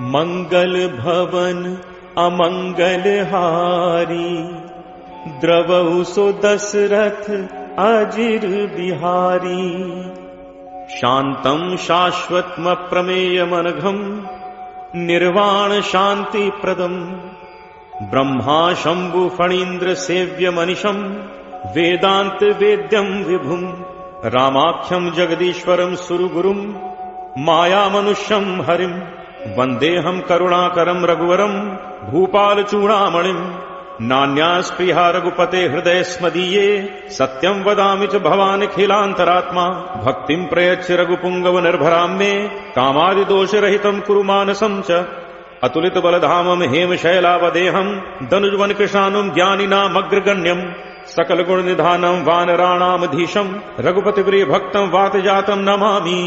मंगल भवन अमंगल हारी, द्रवहु सो दशरथ अजिर बिहारी। शांतं शाश्वतम प्रमेयमनघं, निर्वाण शांति प्रदम। ब्रह्मा शंभु फणीन्द्र सेव्य मनिषं, वेदांत वेद्यं विभुम। रामाख्यं जगदीश्वरं सुरगुरुं, माया मनुष्यं हरिं। वंदेहम करुणाकरं रघुवरं, भूपाल चूड़ामणिं। नान्यास्पृहा रघुपते हृदय स्मदीये, सत्यं वदामि च भवान् खिलान्तरात्मा। भक्तिं प्रयच्छ रघुपुंगव निर्भरां मे, कामादिदोष रहितं कुरु मानसं च। अतुलित बलधामं हेमशैलावदेहं, दनुजवन कृशानुं ज्ञानिनामग्रगण्यं। सकल गुण निधानं वानराणामधीशं, रघुपति प्रिय भक्तं वातजातं नमामि।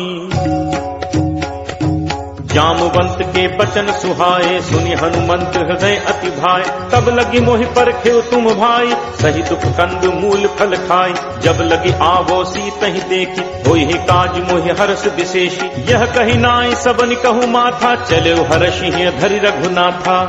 जामवंत के बचन सुहाए, सुनि हनुमंत हृदय अति भाए। तब लगी मोहि परखेउ तुम भाई, सही दुख कंद मूल फल खाई। जब लगी आवो सीतहि देखी, होई ही काज मोहि हर्ष विशेषी। यह कही नाई सबनि कहु माथा, चले हर्षि धरि रघुनाथा।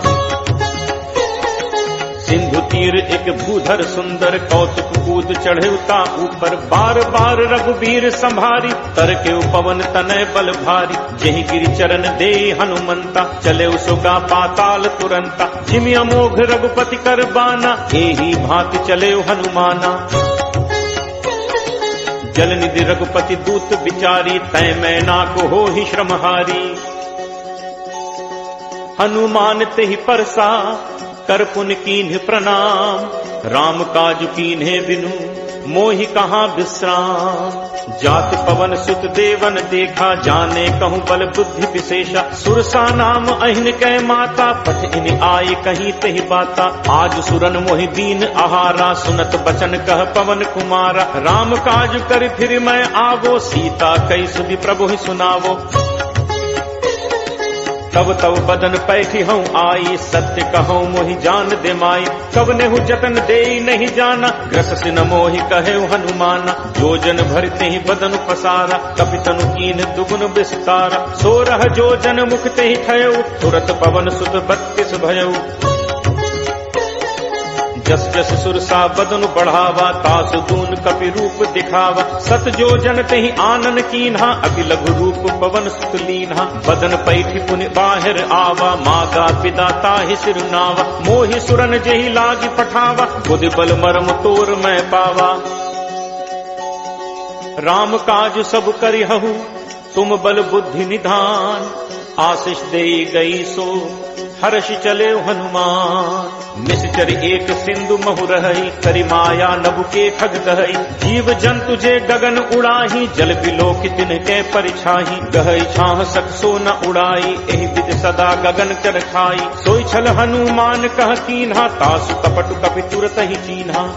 सिंधु तीर एक भूधर सुंदर, कौतुक कूद चढ़े ता ऊपर। बार बार रघुबीर संभारी, तरके पवन तनय बल भारी। जेहि गिरि चरण दे हनुमंता, चले सुगा पाताल तुरंता। जिमि अमोघ रघुपति कर बाना, एहि भांति चले हनुमाना। जल निधि रघुपति दूत विचारी, तय मैना को हो ही श्रमहारी। हनुमान तेहि परसा, कर पुन कीन्ह प्रणाम। राम काज कीन्हे बिनु, मोहि कहाँ विश्राम। जात पवन सुत देवन देखा, जाने कहूँ बल बुद्धि विशेषा। सुरसा नाम अहिन कै माता, पठ इन आए कहीं तहि बाता। आज सुरन मोहि दीन आहारा, सुनत बचन कह पवन कुमारा। राम काज कर फिर मैं आवो, सीता कई सुधि प्रभु ही सुनावो। तब तब बदन पैठी हूँ आई, सत्य कहूँ मोहि जान दे माई। कब नेहु जतन दे नहीं जाना, ग्रस सिन मोहि कहे हनुमाना। जो जन भरते ही बदन पसारा, कपितनु कीन दुगुन विस्तारा। 16 जोजन मुख ते ही ठयऊ, तुरत पवन सुत 32 भयऊ। जस जस सुरसा बदन बढ़ावा, तासु दून कपि रूप दिखावा। 7 जोजन तेहि आनन कीन्हा, अति लघु रूप पवन सुत लीन्हा। बदन पैठी पुनि बाहिर आवा, मागा पिता ताहि सिरुनावा। मोहि सुरन जेहि लागी पठावा, बुद्धि बल मरम तोर मैं पावा। राम काज सब करिहु, तुम बल बुद्धि निधान। आशीष दे गई सो, हर्ष चले हनुमान। निश्चर एक सिंधु महु रही, करि माया नभु के खग कहई। जीव जंतु जे गगन उड़ाही, जल बिलोक तिनके परिछाही। गहई छाह सक सो न उड़ाई, एहि विधि सदा गगन कर खाई। सोई छल हनुमान कह कीन्हा, तासु कपट कपि तुरत ही चीन्हा।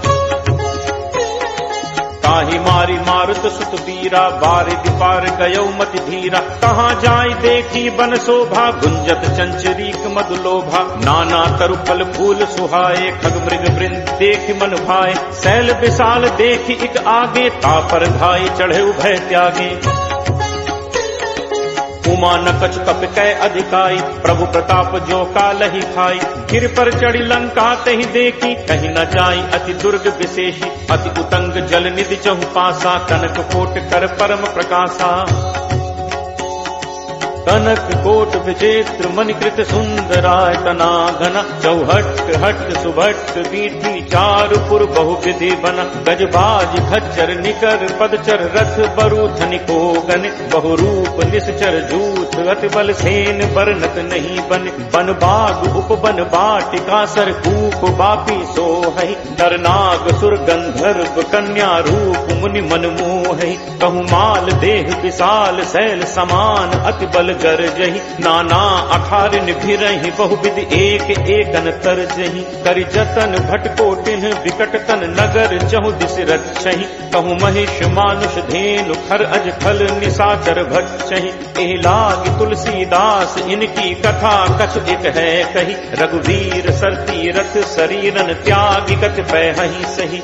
ताहि मारी मारुत सुत वीरा, बारिधि पार गयौ मति धीरा। कहाँ जाय देखी बन शोभा, गुंजत चंचरीक मधुलोभा। नाना तरु फल फूल सुहाए, खग मृग वृंद देख मन भाए। शैल विशाल देखी इक आगे, तापर धाय चढ़े भय त्यागे। उमा न कछ कप कै अधिकाई, प्रभु प्रताप जो कालहि खाई। गिर पर चढ़ी लंका तेहि देखी, कहीं न जाई अति दुर्ग विशेषी। अति उतंग जल निधि चहु पासा, कनक कोट कर परम प्रकाशा। कनक कोट विचित्र मणिकृत सुंदरायतना घना। चौहट हट सुभट वीथी, चारुपुर बहुविधि बना। गजबाज खच्चर निकर पदचर, रथ बरु धनिको गन। बहुरूप निश्चर जूथ, अति बल सेन बरनत नहीं बन। बन बाग उपवन बाटिका, सर कूप बापी सोहई। नर नाग सुर गंधर्व कन्या, रूप मुनि मन मोहई। कहु माल देह विशाल, शैल समान अति बल गरजहि। नाना अखारिन भिरहि, बहुविधि एक एकन तरजहि। करि जतन भटको तिन्ह, विकट तन नगर चहु दिस रक्षहि। कहु महिष मानुष धेनु, खर अज खल निशाचर भक्षहि। एहि लागी तुलसीदास, इनकी कथा कछु एक है कही। रघुवीर सर तीरथ, शरीरन त्यागी कत पैहि सही।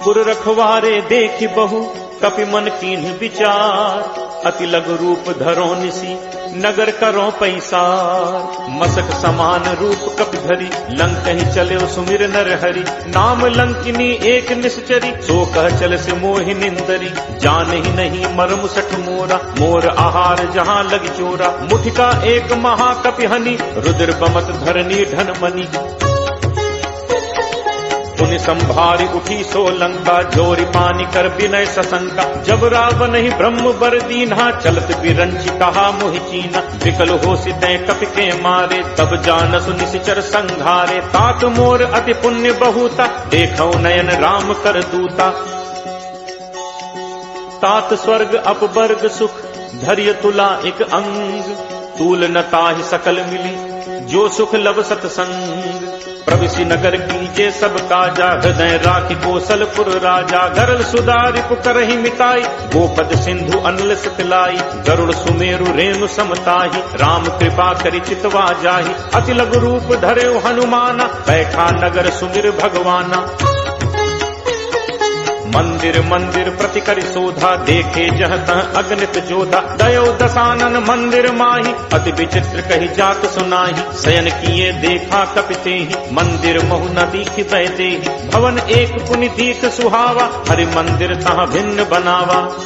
पुर रखवारे देखि बहु, कपि मन कीन्ह विचार। अति लघु रूप धरो निसी, नगर करो पैसार। मसक समान रूप कपि धरी, लंक ही चले सुमिर नर हरि। नाम लंकिनी एक निश्चरी, सो कह चल से मोहि निंदरी। जान ही नहीं मर्म सठ मोरा, मोर आहार जहाँ लगी चोरा। मुठिका एक महाकपि हनि, रुद्र बमत धरनी धन मनी। पुनि संभारी उठी सो लंका, जोरी पानी कर विनय सशंका। जब रावण ही ब्रह्म बर दीन्हा, चलत बिरंची कहा मोहि चीना। विकल हो सितै कपि के मारे, तब जानसु निशिचर संघारे। तात मोर अति पुण्य बहुता, देखौ नयन राम कर दूता। तात स्वर्ग अपवर्ग सुख, धैर्य तुला एक अंग। तूल न ताहि सकल मिली, जो सुख लब सतसंग। प्रविशि नगर कीजे सब काजा, हृदय राखि कौशलपुर राजा। गरल सुधारि पुकरहि मिताई, गोपद सिंधु अनल सतलाई। गरुड़ सुमेरु रेणु समताहि, राम कृपा करि चितवा जाहि। अति लघु रूप धरे हनुमाना, बैठा नगर सुमिर भगवाना। मंदिर मंदिर प्रति करि शोधा, देखे जह तह अगणित जोधा। दयो दसानन मंदिर माही, अति विचित्र कही जात सुनाही। शयन किए देखा कपि तेहि, मंदिर महु न दीखि बह देहि। भवन एक पुनि दीख सुहावा, हरि मंदिर तहाँ भिन्न बनावा।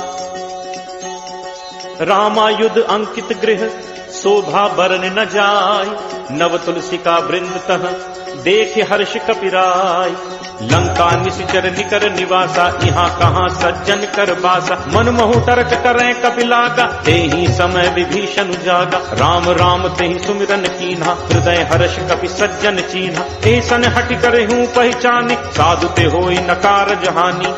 रामायुध अंकित गृह, शोभा बरन न जाय। नव तुलसी का वृंद तह, देख हर्ष कपिराय। लंका निशिचर निकर निवासा, यहाँ कहाँ सज्जन कर बासा। मन महु तर्क करें कपिलागा, तेहि समय विभीषण जागा। राम राम तेहि सुमिरन कीन्हा, हृदय हर्ष कपि सज्जन चीन्हा। एहि सन हटि करे हूँ पहचानी, साधु ते होई नकार जहानी।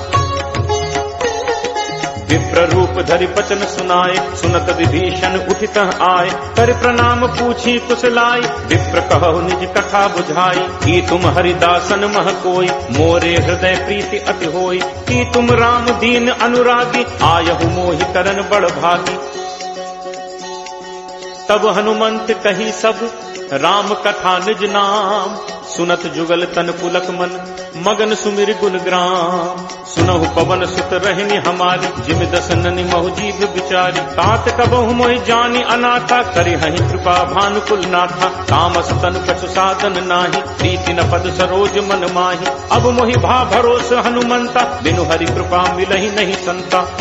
विप्र रूप धरि बचन सुनाए, सुनत विभीषण उठित आए। कर प्रणाम पूछी कुशलाई, विप्र कहु निज कथा बुझाई। कि तुम हरिदासन मह कोई, मोरे हृदय प्रीति अति होई। कि तुम राम दीन अनुरागी, आयहु मोहि करन बड़ भागी। तब हनुमंत कही सब, राम कथा निज नाम। सुनत जुगल तन पुलक मन, मगन सुमिर गुण ग्राम। सुनहु पवन सुत रहनि हमारी, जिम दस ननि महु जीव बिचारी। तात कबहु मोहि जानी अनाथा, करिहहि कृपा भानुकुल नाथा। तामस तन कछु साधन नाही, प्रीति न पद सरोज मन माही। अब मोहि भा भरोस हनुमंता, बिनु हरि कृपा मिलहि नहीं संता।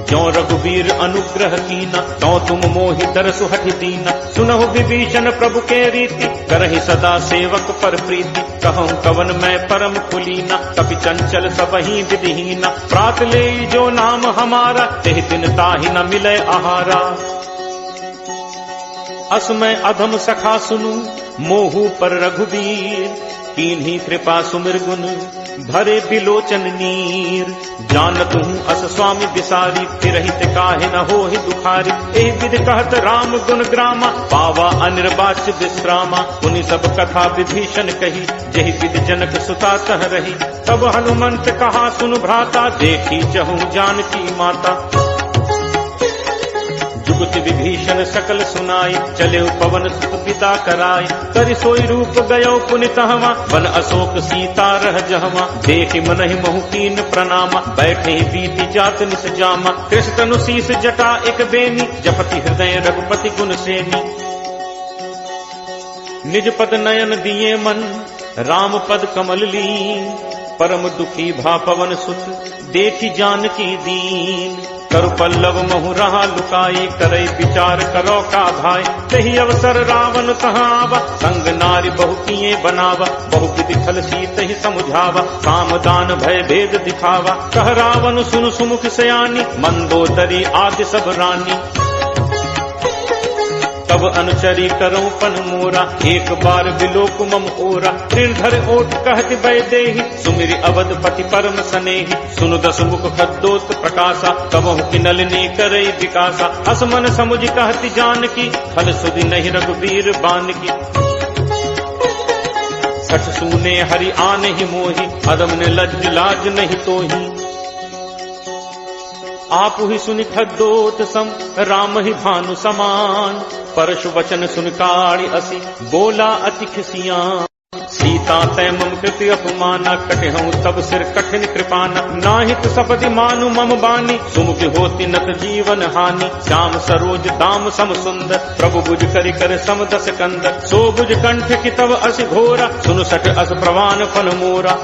जो रघुवीर अनुग्रह कीना, तो तुम मोहि दरसु हठि दीना। सुनहु विभीषण प्रभु के रीति, करहि सदा सेवक पर प्रीति। कहूँ कवन मैं परम कुलीना, कपि चंचल सबहि विधिहीना। प्रात ले जो नाम हमारा, तेहि दिन ताहि न मिले आहारा। असमय अधम सखा सुनु, मोहु पर रघुवीर। कीन्ही कृपा सुमिर गुण, भरे बिलोचन नीर। जानत हूँ अस स्वामी बिसारी, फिरहित काहे न होहि दुखारी। एहि विधि कहत राम गुण ग्रामा, पावा अनिर्वाच्य विश्रामा। पुनि सब कथा विभीषण कही, जेहि विधि जनक सुता तह रही। तब हनुमंत कहा सुनु भ्राता, देखी चहु जानकी माता। जुगुत विभीषण सकल सुनाई, चले पवन सुत पिता कराई। करि सोई रूप गयो पुनि तहवा, वन अशोक सीता रह जहवा। देखि मनहि महु कीन प्रणामा, बैठे बीति जात निस जामा। कृष्ण तनु शीस जटा एक बेनी, जपति हृदय रघुपति गुण सेनी। निज पद नयन दिए मन, राम पद कमल लीन। परम दुखी भा पवन सुत, देखि जानकी दीन। करु पल्लव महु रहा लुकाई, करई विचार करो का भाई। तही अवसर रावण कहावा, संग नारी बहु किए बनावा। बहु विधि खल सीत ही समुझावा, काम दान भय भेद दिखावा। कह रावण सुन सुमुख सयानी, मंदोदरी आदि सब रानी। तब अनुचरी करो पन मोरा, एक बार बिलोक मम ओरा। निर्धर ओट कहति वैदेही, सुमिरि अवधपति परम सनेही। सुनु दस मुख खद्दोत प्रकाशा, कबहु किनलिनी करई विकासा। असमन समुझ कहति जानकी, खल सुधि नहीं रघुवीर बानकी। सठ सूने हरि आन ही मोही, अदम ने लज्ज लाज नहीं तोही। आप ही सुनि खद्दोत सम, राम ही भानु समान। परशु वचन सुन काढ़ि असी, बोला अति खिसियां। सीता तय मम कृति अपमाना, कटहूँ तब सिर कठिन कृपाना। नाहित सपदि मानु मम बानी, सुमुख होति नत जीवन हानि। श्याम सरोज दाम सम सुंदर, प्रभु बुझ करि कर सम दस कंदर। सो बुझ कंठ की तब अस घोरा, सुन सठ अस प्रवान फल मोरा।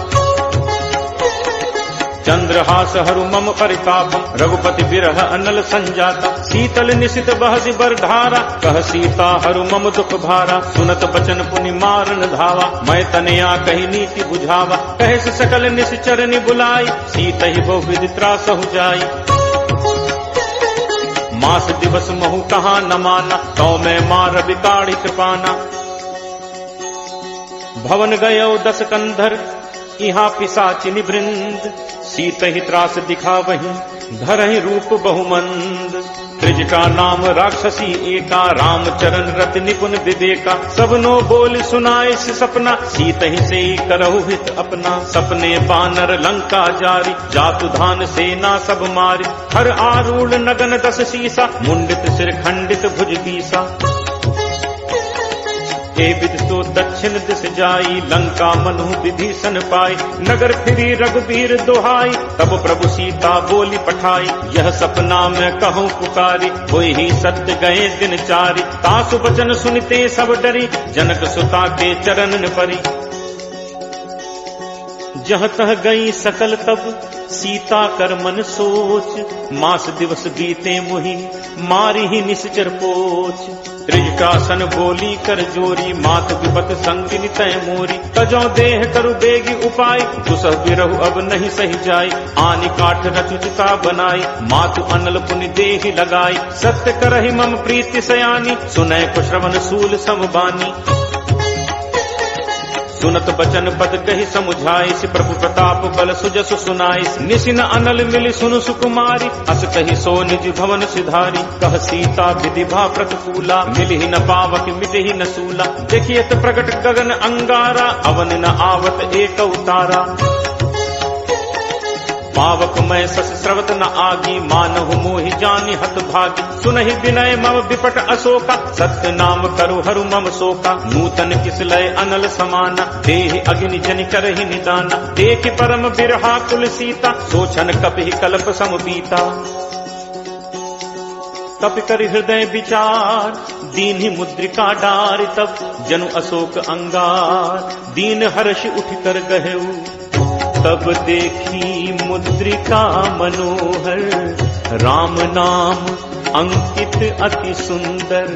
चंद्रहास हरु मम परितापम, रघुपति बिरह अनल संजाता। शीतल निशित बहसि बर धारा, कह सीता हरु मम दुख भारा। सुनत बचन पुनि मारन धावा, मैं तनया कही नीति बुझावा। कहस सकल निश्चरनि बुलाई, सीता ही बहु विधि त्रासहु जाई। मास दिवस महु कहा न माना, तो मैं मार बिकाड़ी कृपाना। भवन गयो दस कंधर, यहाँ पिशाचिनि वृंद। सीत ही त्रास दिखावहीं, धरहि रूप बहुमंद। त्रिजटा नाम राक्षसी एका, राम चरण रत निपुण विवेका। सबनो बोल सुनाए सपना, सीत ही से करहु हित अपना। सपने बानर लंका जारी, जातु धान सेना सब मारी। हर आरूढ़ नगन दस सीसा, मुंडित सिर खंडित भुज बीसा। हे विद सो दक्षिण दिस जाई, लंका मनु विभीषण पाई। नगर फिरी रघुबीर दुहाई, तब प्रभु सीता बोली पठाई। यह सपना मैं कहूँ पुकारी, होई ही सत्य गए दिन चारी। तासु वचन सुनते सब डरी, जनक सुता के चरणन परी। जहाँ तह गई सकल तब, सीता कर मन सोच। मास दिवस बीते मुहि, मारी ही निश्चर पोच। त्रिजटासन बोली कर जोरी, मात विपत संगिनी तय मोरी। तजो देह करु बेगी उपाय, दुसह बिरहु अब नहीं सही जाई। आनि काठ रचुचिता बनाई, मातु अनल पुनि देहि लगाई। सत्य करहि मम प्रीति सयानी, सुनय को श्रवण सूल समबानी। सुनत बचन पद कही समुझाइस, प्रभु प्रताप बल सुजसु सुनाइस। निशिन अनल मिलि सुनु सुकुमारी, अस कही सो निज भवन सिधारी। कह सीता विधि भा प्रतिकूला, मिलहि न पावक मिटहि न सूला। देखियत प्रगट गगन अंगारा, अवन न आवत एक उतारा। पावक मैं सस स्रवत न आगी, मानहु मोहि जानि हत भागी। सुनहि विनय मम विपट अशोका, सत्य नाम करु हरु मम शोका। नूतन किसलय अनल समाना, देहि अग्नि जनि करहि निदाना। देखि परम बिरहा कुल सीता, सोचन कपि कल्प सम बीता। तप कर हृदय विचार, दीन्हि मुद्रिका डार। तब जनु अशोक अंगार, दीन हर्ष उठ कर गहेऊ। तब देखी मुद्रिका मनोहर, राम नाम अंकित अति सुंदर।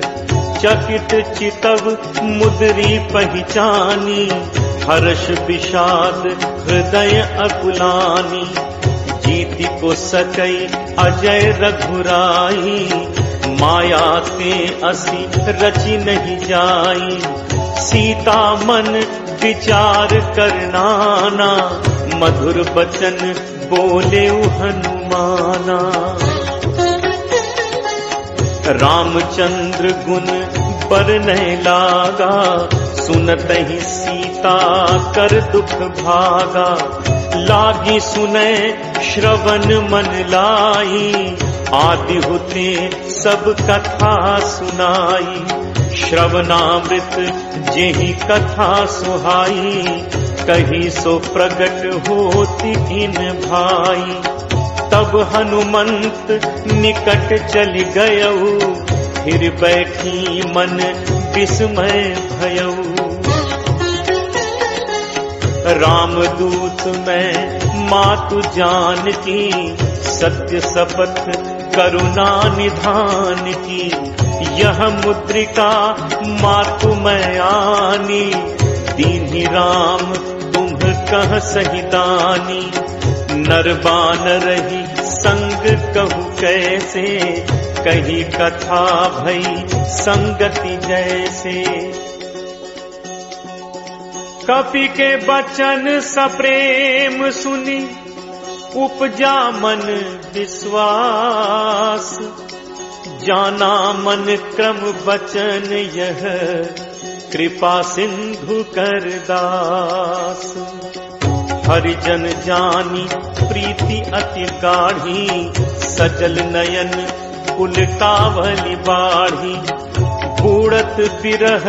चकित चितव मुद्री पहचानी, हर्ष विषाद हृदय अकुलानी। जीति को सकई अजय रघुराई, माया ते असी रचि नहीं जाई। सीता मन विचार करनाना, मधुर बचन बोले हनुमाना। रामचंद्र गुण बरनय लागा, सुनत ही सीता कर दुख भागा। लागी सुनय श्रवण मन लाई, आदि होते सब कथा सुनाई। श्रवणामृत जेहि कथा सुहाई, कही सो प्रगट होती इन भाई। तब हनुमंत निकट चली गयऊ, फिर बैठी मन विस्मय भयऊ। रामदूत मैं मातु जानकी, सत्य शपथ करुणा निधान की। यह मुद्रिका मातु मैं आनी, दीन्हि राम तुम कह सहिदानी। नर बानर रही संग कहु कैसे, कही कथा भई संगति जैसे। कपि के बचन सप्रेम सुनी, उपजा मन विश्वास। जाना मन क्रम बचन यह, कृपा सिंधु कर दास। हरिजन जानी प्रीति अति गाढ़ी, सजल नयन पुलकावली बाढ़ी। बूढ़त बिरह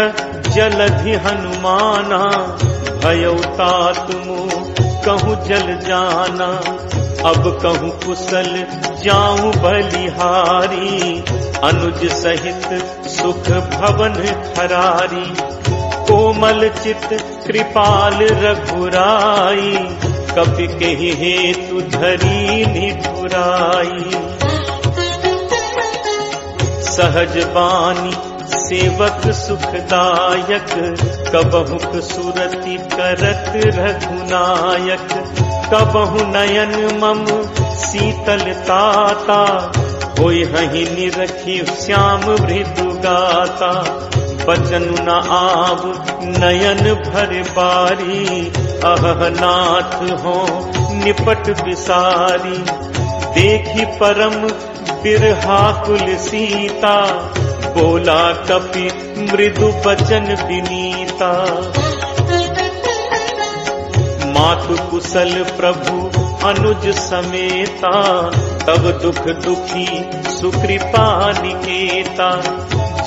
जलधि हनुमाना, भयउ तात मोह कहूँ जल जाना, अब कहूँ कुशल जाऊं बलिहारी, अनुज सहित सुख भवन खरारी। कोमल चित कृपाल रघुराई, कपि केहि हेतु धरी निठुराई। सहज बानी सेवक सुखदायक, कबहुक सुरति करत रघुनायक। कबहु नयन मम शीतलताता, होय हहि निरखि श्याम मृदु गाता। बचन न आव नयन भर बारी, अह नाथ हो निपट बिसारी। देखी परम बिरहाकुल सीता, बोला कपि मृदु बचन विनीता। मातु कुशल प्रभु अनुज समेता, तब दुख दुखी सुकृपा निकेता।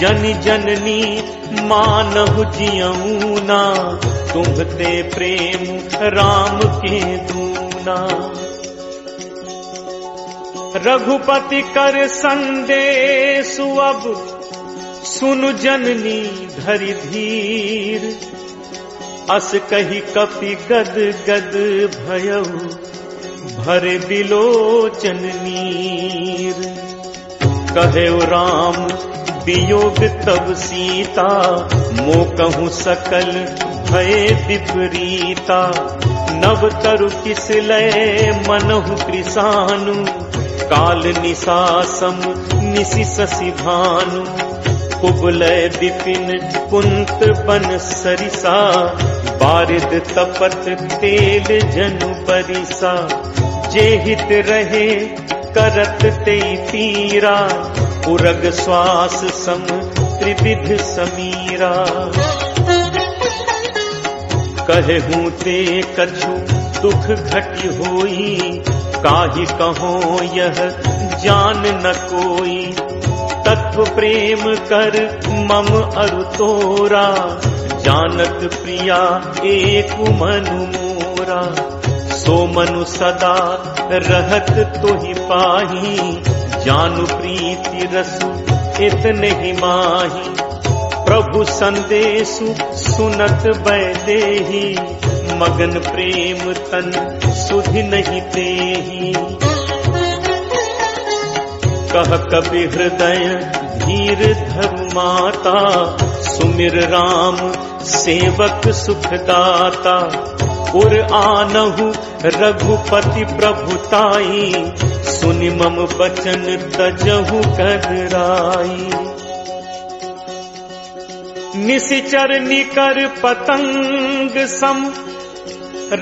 जन जननी मानहु जियऊना, तुम्हते प्रेम राम के दूना। रघुपति कर संदेशु अब, सुनु जननी धरि धीर। अस कही कपि गद गद भयउ, भरे बिलोचन नीर। कहेउ राम वियोग तब सीता, मोकहु सकल भय विपरीता। नव तरु किस लय मनहु कृसानु, काल निसासम निसि शशि भानु। कुबलय विपिन कुंत बन सरिसा, बारिद तपत तेल जनु परिसा। जे हित रहे करत ते पीरा, उरग श्वास सम त्रिविध समीरा। कहूँ ते कछु दुख घटि होई, काहि कहो यह जान न कोई। तत्व प्रेम कर मम अरु तोरा, जानत प्रिया एक मनु मोरा। सो मनु सदा रहत तोहि पाही, जानु प्रीति रसु इतने ही माही। प्रभु संदेशु सुनत बैदेही, मगन प्रेम तन सुधि नहीं तेही। कह कपि हृदय धीर धरु माता, सुमिर राम सेवक सुखदाता। उर आनहु रघुपति प्रभुताई, सुनि मम बचन तजहु कदराई। निशिचर निकर पतंग सम,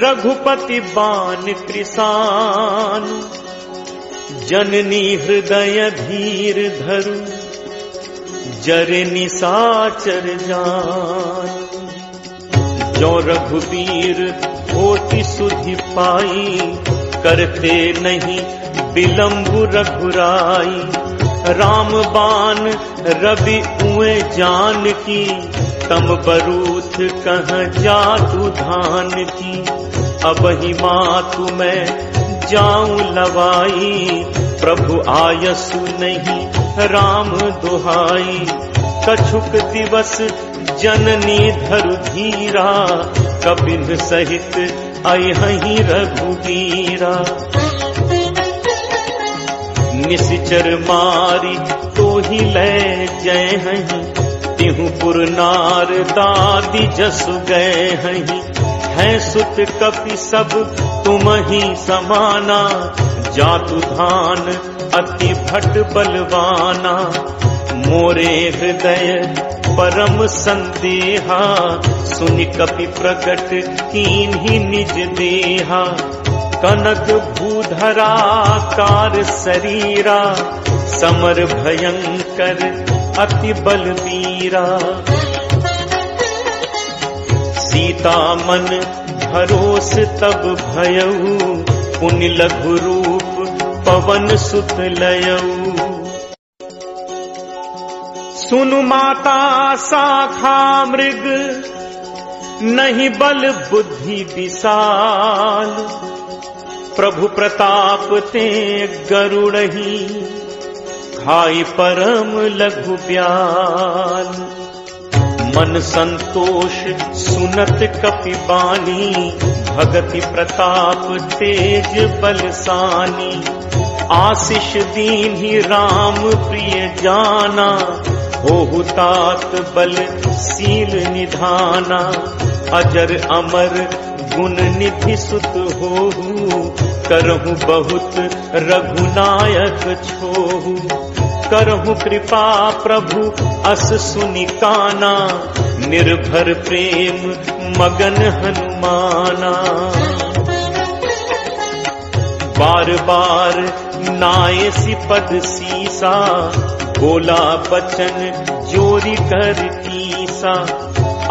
रघुपति बान कृसान। जननी हृदय धीर धरु, जरे निसाचर जान। जो रघुबीर होति सुधि पाई, करते नहीं विलंबु रघुराई। राम बान रवि उए जान की, तम बरूथ कह जातु धान की। अब ही मातु मैं जाऊं लवाई, प्रभु आयसु नहीं राम दुहाई। कछुक दिवस जननी धरु धीरा, कपिन सहित अयहि रघुबीरा। निशिचर मारी तो ही ले जय हहीं, तिहु पुर नार दादी जसु गए हहीं। है सुत कपि सब तुम ही समाना, जातु धान अति भट बलवाना। मोरे हृदय परम संदेहा, सुनि कपि प्रगट कीन्ही निज देहा। कनक भूधरा कार शरीरा, समर भयंकर अति बलबीरा। सीता मन भरोस तब भयऊ, पुनि लघु रूप पवन सुत लयऊ। सुनु माता शाखा मृग, नहीं बल बुद्धि विशाल, प्रभु प्रताप ते गरुड़ही, खाई परम लघु ब्याल। मन संतोष सुनत कपि बानी, भगति प्रताप तेज बलसानी। आशीष दीन्हि राम प्रिय जाना, होहु तात बल सील निधाना। अजर अमर गुण निधि सुत होहु, करहु बहुत रघुनायक छोहु। करहु कृपा प्रभु अस सुनि काना, निर्भर प्रेम मगन हनुमाना। बार बार नायसी पद सीसा, बोला बचन जोरी कर कीसा।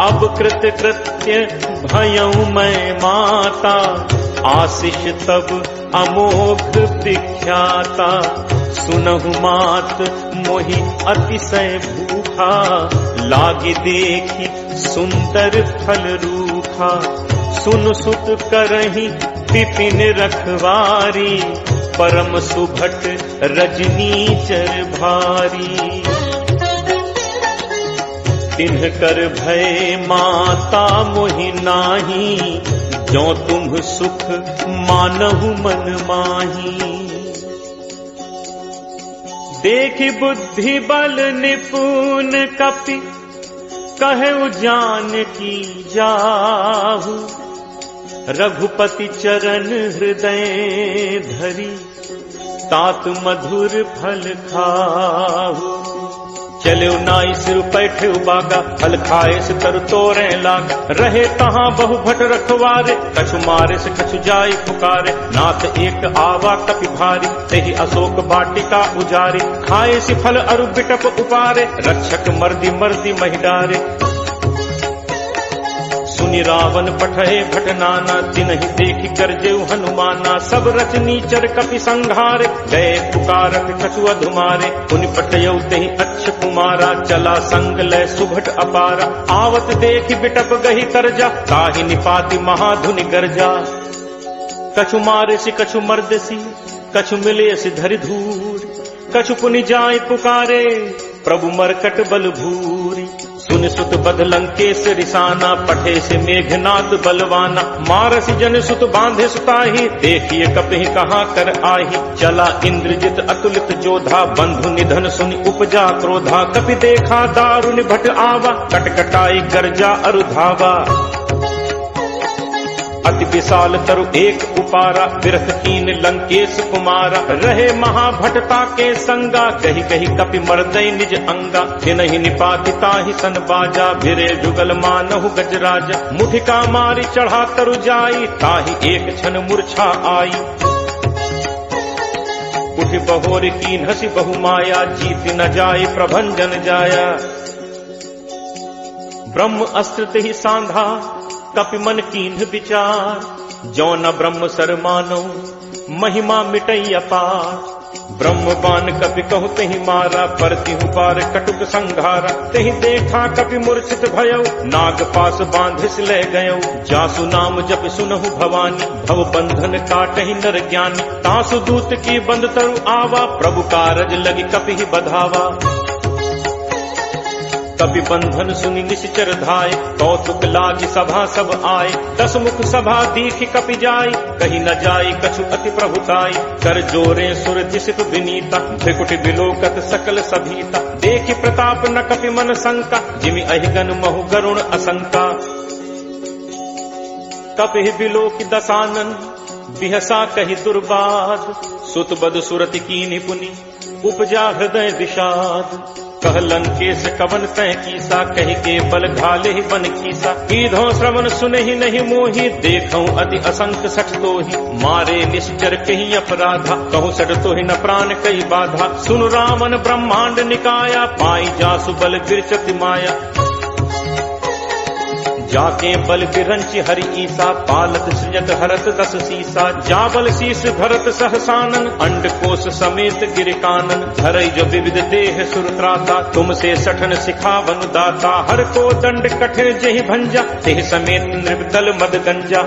अब कृत कृत्य भयउ मैं माता, आशीष तब अमोघ विख्याता। सुनहु मात मोहि अतिशय भूखा, लागी देखी सुंदर फल रूखा। सुन सुत करहि विपिन रखवारी, परम सुभट रजनीचर भारी। तिन्ह कर भय माता मोहि नाही, जो तुम सुख मानहु मन माही। देखि बुद्धि बल निपुण कपि, कहु जान की जाहु। रघुपति चरण हृदय धरी, तात मधुर फल खाहु। चले नाई सिर पैठे बागा, फल खाए से तरु तोरे लागा। रहे तहाँ बहु भट रखवारे, कछु मारे से कछु जाई पुकारे। नाथ एक आवा कपि भारी, तेहि अशोक वाटिका उजारी। खाए से फल अरु बिटप उपारे, रक्षक मर्दी मर्दी महिडारे। सुनि रावण पठए भट नाना, तिन्हि देखि करजेउ हनुमाना। सब रचनीचर कपि संघारे, गए पुकारत कछु अधुमारे। पुनि पटयउ तेहि अच्छ कुमारा, चला संग लय सुभट अपारा। आवत देखि बिटप गहि करजा, ताहि निपाति महाधुनि गर्जा। कछु मारे से कछु मर्दसी, कछु मिले से धरि धूर। कछु पुनि जाय पुकारे, प्रभु मरकट बल भूरी। सुन सुत बध लंकेश रिसाना, पठे से मेघनाद बलवाना। मारसी जन सुत बांधे सुताही, देखिए कपहि कहाँ कर आही। चला इंद्रजित अतुलित जोधा, बंधु निधन सुनि उपजा क्रोधा। कपि देखा दारुनि भट आवा, कटकटाई गर्जा अरुधावा। अति विशाल तरु एक उपारा, बिरथ कीन लंकेश कुमारा। रहे महाभटता के संगा, कही कही कपि मर्दय निज अंगा। तिनहि निपाति ताहि सन बाजा, भिरे जुगल मानहु गजराजा। मुठिका मारी चढ़ा तरु जाई, ताहि एक क्षण मूर्छा आई। उठ बहोर कीन हसी बहु माया, जीत न जाय प्रभंजन जाया। ब्रह्म अस्त्र तेहि सांधा, कपि मन कीन्ह विचार। जो न ब्रह्म सर मानो, महिमा मिटई अपार। ब्रह्म बान कपि कहु तेहि मारा, परतिहु पार कटुक संघारा। तेहि देखा कपि मूर्छित भयउ, नाग पास बांधिस ले गयउ। जासु नाम जप सुनहु भवानी, भव बंधन काटहि नर ज्ञानी। तासु दूत की बंद तरु आवा, प्रभु कारज लगी कपि बधावा। कपि बंधन सुनि निश्चर धाय, कौतुक लागी सभा सब आए। 10 मुख सभा दीखि कपि जाय, कही न जाय कछु अति प्रभुताई। कर जोरे सुर दिसित विनीता, त्रिकुटि बिलोकत सकल सभीता। देखि प्रताप न कपि मन शंका, जिमि अहिगन महु गरुण असंका। कपि बिलोकि दसानन, बिहसा कहि दुर्बाद। सुत बद सुरति कीन्हि पुनि, उपजा हृदय विषाद। कह लंकेश कवन तय कीसा, कहि के बल घाले ही बन कीसा। कीधो श्रवण सुनहि नहीं मोहि, देखऊं अति असंख्य सठ तोहि। मारे निश्चर कही अपराधा, कहूँ सठ तोहि न प्राण कई बाधा। सुन रावण ब्रह्मांड निकाया, पाई जासु बल गिरचति माया। जाके बल बिरंचि हरि ईसा, पालत सृजत हरत दस सीसा। जाबल शीस धरत सहसानन, अंड कोश समेत गिर कानन। धरई जो विविध देह सुरत्राता, तुमसे सठन सिखावन दाता। हर को दंड कठिन जहि भंजा, तेह समेत नृपदल मद गंजा।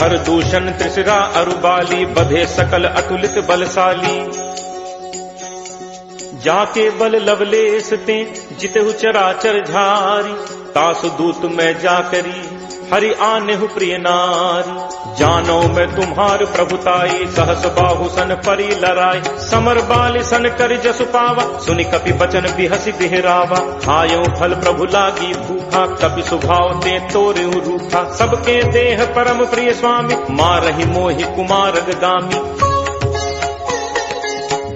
हर दूषण त्रिशिरा अरुबाली, बधे सकल अतुलित बलशाली। जाके बल लवलेस ते, जितहु चराचर झारी। तासु दूत मैं जाकरी, हरि आनेहु प्रिय नारी। जानो मैं तुम्हार प्रभुताई, सहस बाहु सन परी लराई। समर बाल सन कर जसु पावा, सुनि कपि बचन बिहसि बिहरावा। खायो फल प्रभु लागी भूखा, कपि सुभाव ते तोरेउ रूखा। सबके देह परम प्रिय स्वामी, मारहि मोहि कुमारग गामी।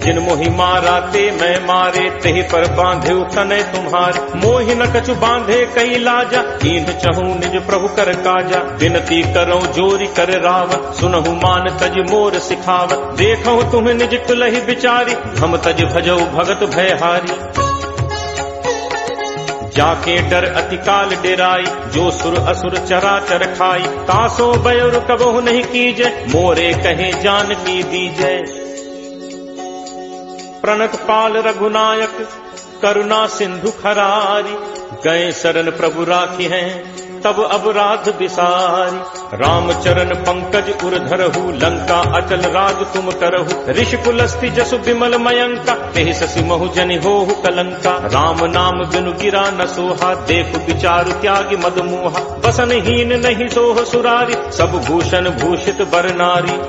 जिन मोहि मारा ते मैं मारे, तेहि पर बांधे तनय तुम्हार। मोहि न कछु बांधे कई लाजा, कीन्ह चहु निज प्रभु कर काजा। विनती करो जोरी कर रावत, सुनहु मान तज मोर सिखावत। देखो तुम निज कुलहि बिचारी, हम तज भजौ भगत भयहारी। जाके डर अति काल डेराई, जो सुर असुर चराचर खाई। तासो बयुर कबहु नहीं कीजय, मोरे कहे जान की दीजय। प्रणत पाल रघुनायक, करुणा सिंधु खरारी। गए शरण प्रभु राखी हैं, तब अपराध बिसारी। राम चरण पंकज उर धरहु, लंका अचल राज तुम करहु। ऋषि कुलस्ति जसु विमल मयंका, तेहि शशि महु जनि होहु कलंका। राम नाम बिनु गिरा न सोहा, देख विचारु त्यागी मद मोहा। बसनहीन नहीं सोह सुरारी, सब भूषण भूषित बर नारी।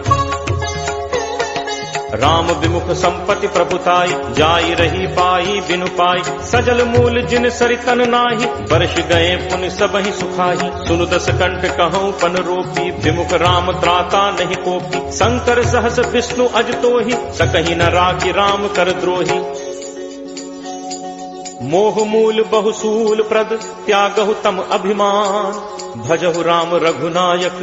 राम विमुख संपत्ति प्रभुताई, जाई रही पाई बिनु पाई। सजल मूल जिन सरितन नाही, वर्ष गए पुनि सबहि सुखाही। सुनु दस कंठ कहूँ पन रोपी, विमुख राम त्राता नहीं कोपी। शंकर सहस विष्णु अज तोहि, सकहि न राखी राम कर द्रोही। मोह मूल बहुसूल प्रद, त्यागहु तम अभिमान। भजहु राम रघुनायक,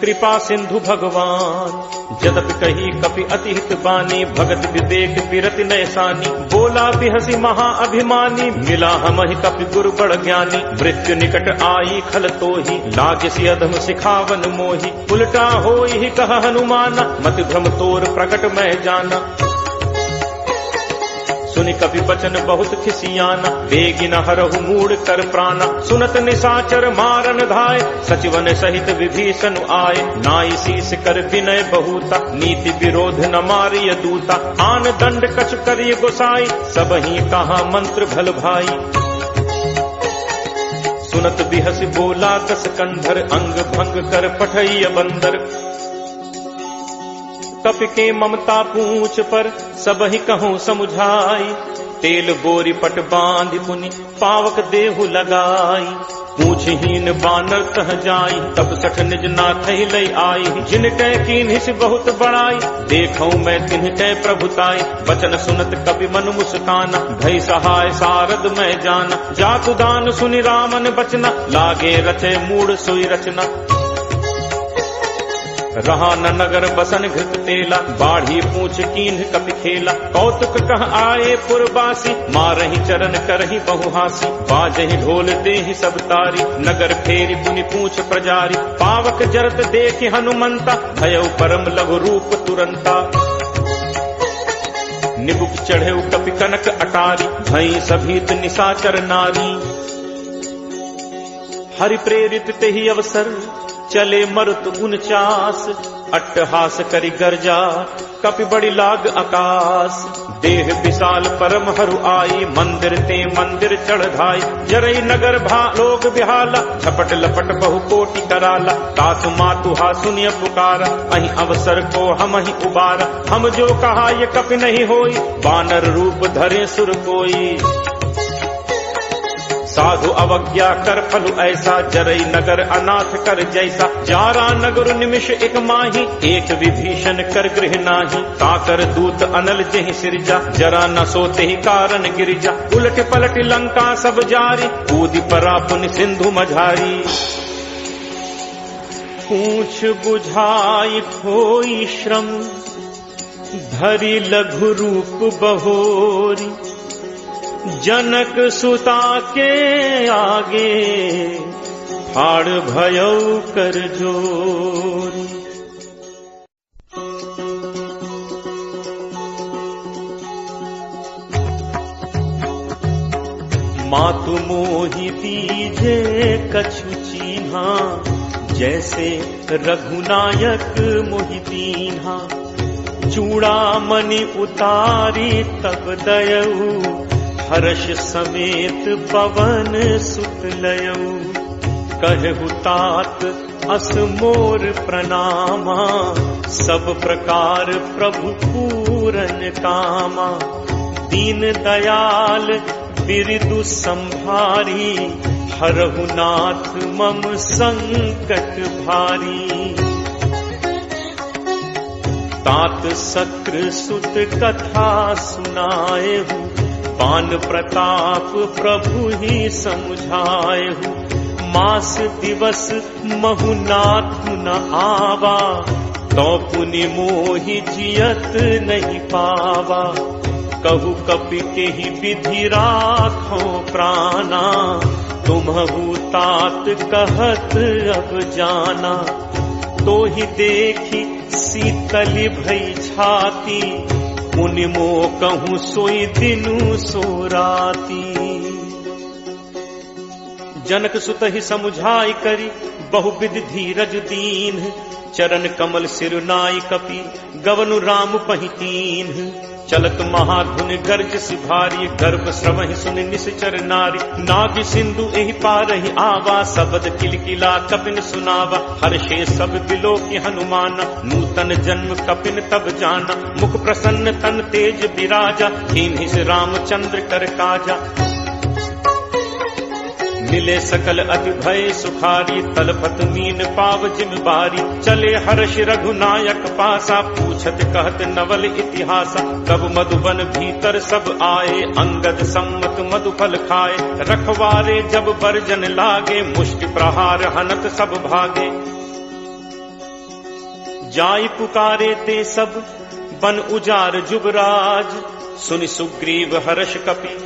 कृपा सिंधु भगवान। जदपि कही कपि अति हित बानी, भगत विवेक बिरति नैसानी। बोला बिहसी महा अभिमानी, मिला हमहि कपि गुरु बड़ ज्ञानी। मृत्यु निकट आई खल तोहि, लागिसि अधम सिखावन मोहि। उल्टा होई कह हनुमाना, मति भ्रम तोर प्रकट मैं जाना। सुनि कपि बचन बहुत खिसियाना, बेगी न हरहु मूढ़ कर प्राणा। सुनत निशाचर मारन धाय, सचिवन सहित विभीषण आए। नाई शीस कर विनय बहुता, नीति विरोध न मारिय दूता। आन दंड कछ करिय गोसाई, सबहि कहा मंत्र भल भाई। सुनत बिहस बोला दस कंधर, अंग भंग कर पठैय बंदर। कपि के ममता पूछ पर, सबहि कहूँ समुझाई। तेल बोरी पट बांध पुनि, पावक देहु लगाई। पूछहीन बानर तह जाई, तब सठ निज नाथ लय आई। जिनकै कीन्हिस बहुत बड़ाई, देखऊं मैं तिनकै प्रभुताई। बचन सुनत कपि मन मुस्काना, भय सहाय सारद मैं जाना। जातु दान सुनि रामन बचना, लागे रचे मूढ़ सोई रचना। रहा न नगर बसन घृत तेला, बाढ़ी पूछ कीन्ह कपि खेला। कौतुक कह आए पुरवासी, मारहि चरण करहि बहुहासी। बाजहि ढोल देहि सब तारी, नगर फेरी पुनि पूछ प्रजारी। पावक जरत देखि हनुमंता, भयउ परम लघु रूप तुरंता। निबुक चढ़ेउ कपि कनक अटारी, भई सभीत निशाचर नारी। हरि प्रेरित तेहि अवसर, चले मरुत 49। अट्टहास करि गर्जा, कपि बड़ी लाग आकाश। देह विशाल परम हरु आई, मंदिर ते मंदिर चढ़ धाई। जरई नगर भा लोग बिहाला, झपट लपट बहु कोटि कराला। तासु मातुहा सुनिय पुकारा, अहि अवसर को हम ही उबारा। हम जो कहा ये कपि नहीं होई, बानर रूप धरे सुर कोई। साधु अवज्ञा कर फलु ऐसा, जरई नगर अनाथ कर जैसा। जारा नगर निमिष एक माही, एक विभीषण कर गृह नाही। ताकर दूत अनल जेहि सिरजा, जरा न सोते ही कारण गिरिजा। उलट पलट लंका सब जारी, कूदि परा पुनि सिंधु मझारी। पूछ बुझाई खोई श्रम, धरि लघु रूप बहोरी। जनक सुता के आगे फाड़ भयो कर जोर। मातु मोहि दीजे कछु चीन्हा, जैसे रघुनायक मोहि दीन्हा। चूड़ामणि उतारी तब दयऊ, हर्ष समेत पवन सुत लयऊ। कहु तात अस मोर प्रणामा, सब प्रकार प्रभु पूरन कामा। दीन दयाल बिरदु संभारी, हरहु नाथ मम संकट भारी। तात शक्र सुत कथा सुनाएहु, पान प्रताप प्रभु ही समुझाएहु। मास दिवस महु नाथ न आवा, तो पुनि मोहि जियत नहीं पावा। कहु कपि के ही विधि राखो प्राणा, तुम्हु तात कहत अब जाना। तो ही देखी शीतल भई छाती, मुनि मो कहूँ सोई दिनु सो राती। जनक सुत ही समुझाई करी, बहुविध धीरज दीन। चरण कमल सिरुनाई कपि, गवनु राम पहितीन। चलत महाधुन गर्ज सिभारी, गर्भ श्रवहि सुन निश्चर नारी। नाग सिंधु एहि पारहि आवा, शब्द किलकिला कपिन सुनावा। हर्षे सब बिलोकि हनुमान, नूतन जन्म कपिन तब जाना। मुख प्रसन्न तन तेज विराजा, कीन्हि से रामचंद्र कर काजा। मिले सकल अति भय सुखारी, तलपत मीन पाव जिम बारी। चले हर्ष रघुनायक पासा, पूछत कहत नवल इतिहासा। तब मधुबन भीतर सब आए, अंगद सम्मत मधुफल खाए। रखवारे जब बरजन लागे, मुष्टि प्रहार हनत सब भागे। जाई पुकारे ते सब बन उजार जुबराज, सुनि सुग्रीव हर्ष कपि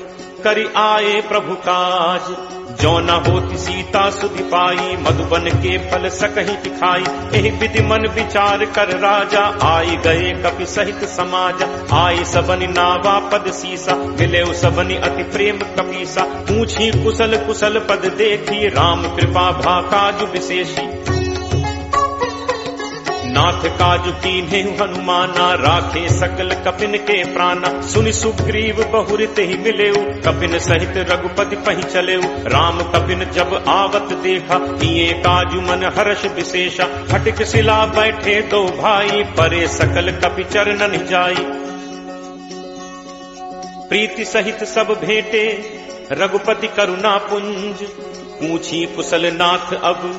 करि आए प्रभु काज। जो न होती सीता सुधि पाई, मधुबन के फल सकहि दिखाई। एहि विधि मन विचार कर राजा, आई गए कपि सहित समाजा। आई सबनि नावा पद सीसा, मिले सबनि अति प्रेम कपीसा। पूछी कुशल कुशल पद देखी, राम कृपा भा काजु विशेषी। नाथ काजु कीन्हे हनुमाना, राखे सकल कपिन के प्राणा। सुनि सुग्रीव बहुरित ही मिलेऊ, कपिन सहित रघुपति पहि चलेऊ। राम कपिन जब आवत देखा, किए काजु मन हर्ष विशेषा। हटिक शिला बैठे दो भाई, परे सकल कपि चरणन जाई। प्रीति सहित सब भेंटे, रघुपति करुणा पुंज। पूछी कुशल नाथ अब,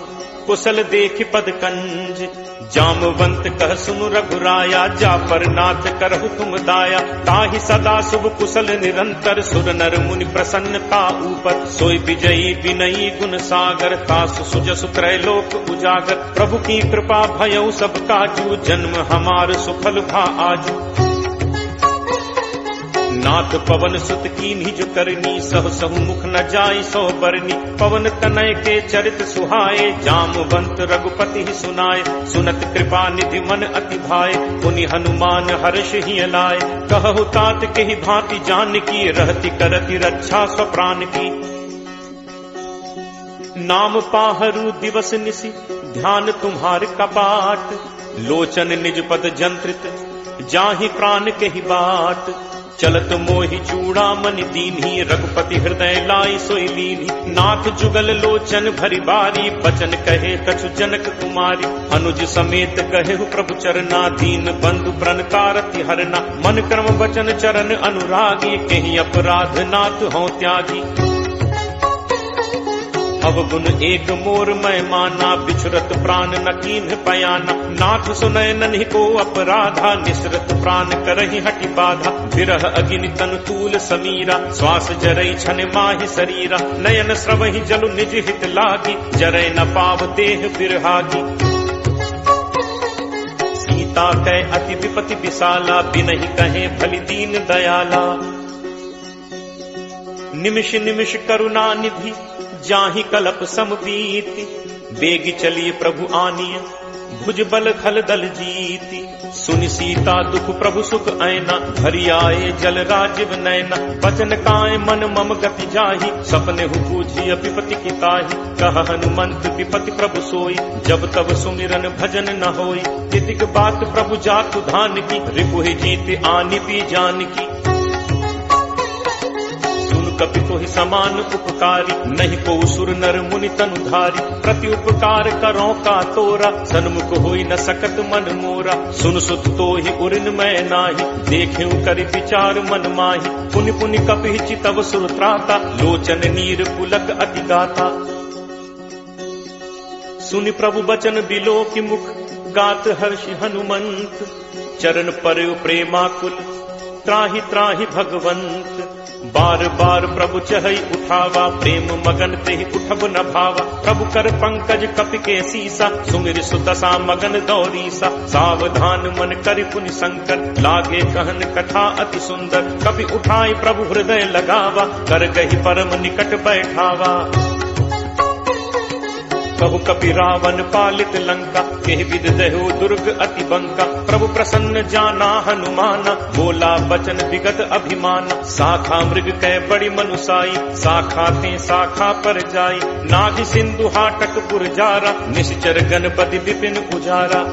कुशल देख पद कंज। जामवंत कह सुनु रघुराया, जा पर नाथ करहु तुम दाया। ताहि सदा शुभ कुशल निरंतर, सुर नर मुनि प्रसन्नता ऊपर। सोई विजयी विनयी गुण सागर, तासु सुजसु त्रैलोक उजागर। प्रभु की कृपा भयउ सब काजू, जन्म हमार सुफल भा आजू। नाथ पवन सुत कीन्ही जो करनी, सह सहु मुख न जाई सो बरनी। पवन तनय के चरित सुहाए, जामवंत रघुपति ही सुनाए। सुनत कृपा निधि मन अति भाए, पुनि हनुमान हर्ष ही लाए। कहु तात के ही भांति जान की, रहती करती रक्षा स्वप्राण की। नाम पाहरु दिवस निसी, ध्यान तुम्हार कपाट। लोचन निज पद जंत्रित, जाहि प्राण के ही बाट। चलत मोहि चूड़ामणि दीन्ही, रघुपति हृदय लाई सोई लीन्ही। नाथ जुगल लोचन भरी बारी, बचन कहे कछु जनक कुमारी। अनुज समेत कहेहु प्रभु चरना, दीन बंधु प्रण कारति हरना। मन क्रम वचन चरण अनुरागी, केहि अपराध नाथ हों त्यागी। अब गुण एक मोर मैं माना, बिछुरत प्राण न कीन्ह पयाना। नाथ सुनय नन्हि को अपराधा, निसरत प्राण करहि हटि बाधा। विरह अगिनि तन तूल समीरा, श्वास जरई छन माहि शरीरा। नयन स्रवहि जलु निज हित लागी, जरय न पाव देह बिरहागी। सीता कै अति विपति विशाला, बिनहि कहे भलि दीन दयाला। निमिष निमिष करुणा निधि जाहि कलप समबीति, बेगी चलिए प्रभु आनिय भुज बल खल दल जीति। सुनि सीता दुख प्रभु सुख ऐना, हरि आए जल राजीव नैना। बचन काय मन मम गति जाहि, सपने हु पूछी विपति की ताहि। कह हनुमंत विपति प्रभु सोई, जब तब सुमिरन भजन न होई। तितिक बात प्रभु जातु धान की, रिपुहि जीत आनि पी जान की। कपि कोहि समान उपकारी, नहीं को सुर नर मुनि तनुधारी। प्रति उपकार करो का तोरा, सन्मुख होई न सकत मन मोरा। सुन सुत तोहि उरिन मैं नाही, देखिउ करि विचार मन माही। पुनि पुनि कपि चितव सुर त्राता, लोचन नीर पुलक अति गाता। सुनि प्रभु बचन बिलो की मुख, गात हर्षि हनुमंत। चरण पर प्रेमाकुल, त्राहि त्राहि भगवंत। बार बार प्रभु चहई उठावा, प्रेम मगन तेहि उठब न भावा। प्रभु कर पंकज कपि के सीसा, सुमिर सुदशा मगन दौरीसा। सावधान मन करि पुनि शंकर, लागे कहन कथा अति सुंदर। कपि उठाई प्रभु हृदय लगावा, कर गहि परम निकट बैठावा। कहु कपि रावण पालित लंका, केहि विद दहु दुर्ग अति बंका। प्रभु प्रसन्न जाना हनुमाना, बोला बचन विगत अभिमाना। शाखा मृग कै बड़ी मनुसाई, शाखा ते शाखा पर जाई। नाभि सिंधु हाटक पुरजारा, निश्चर गणपति विपिन उजारा।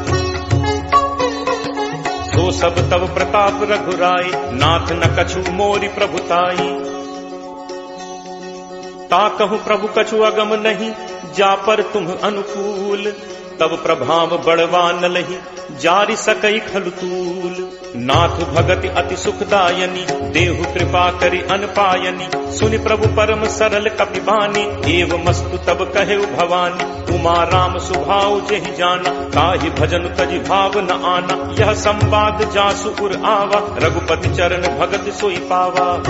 सो सब तब प्रताप रघुराई, नाथ न कछु मोरि प्रभुताई। ताकहु प्रभु कछु अगम नहीं, जा पर तुम अनुकूल। तब प्रभाव बड़वा न लही, जारि सकई खलुतूल। नाथ भगति अति सुखदायनी, देहु कृपा करि अनपायनी। सुनि प्रभु परम सरल कपिबानी, एव मस्तु तब कहेउ भवानी। उमा राम सुभाव जेहि जाना, ताहि भजन तजि भाव न आना। यह संवाद जासु उर आवा, रघुपति चरण भगत सोई पावा।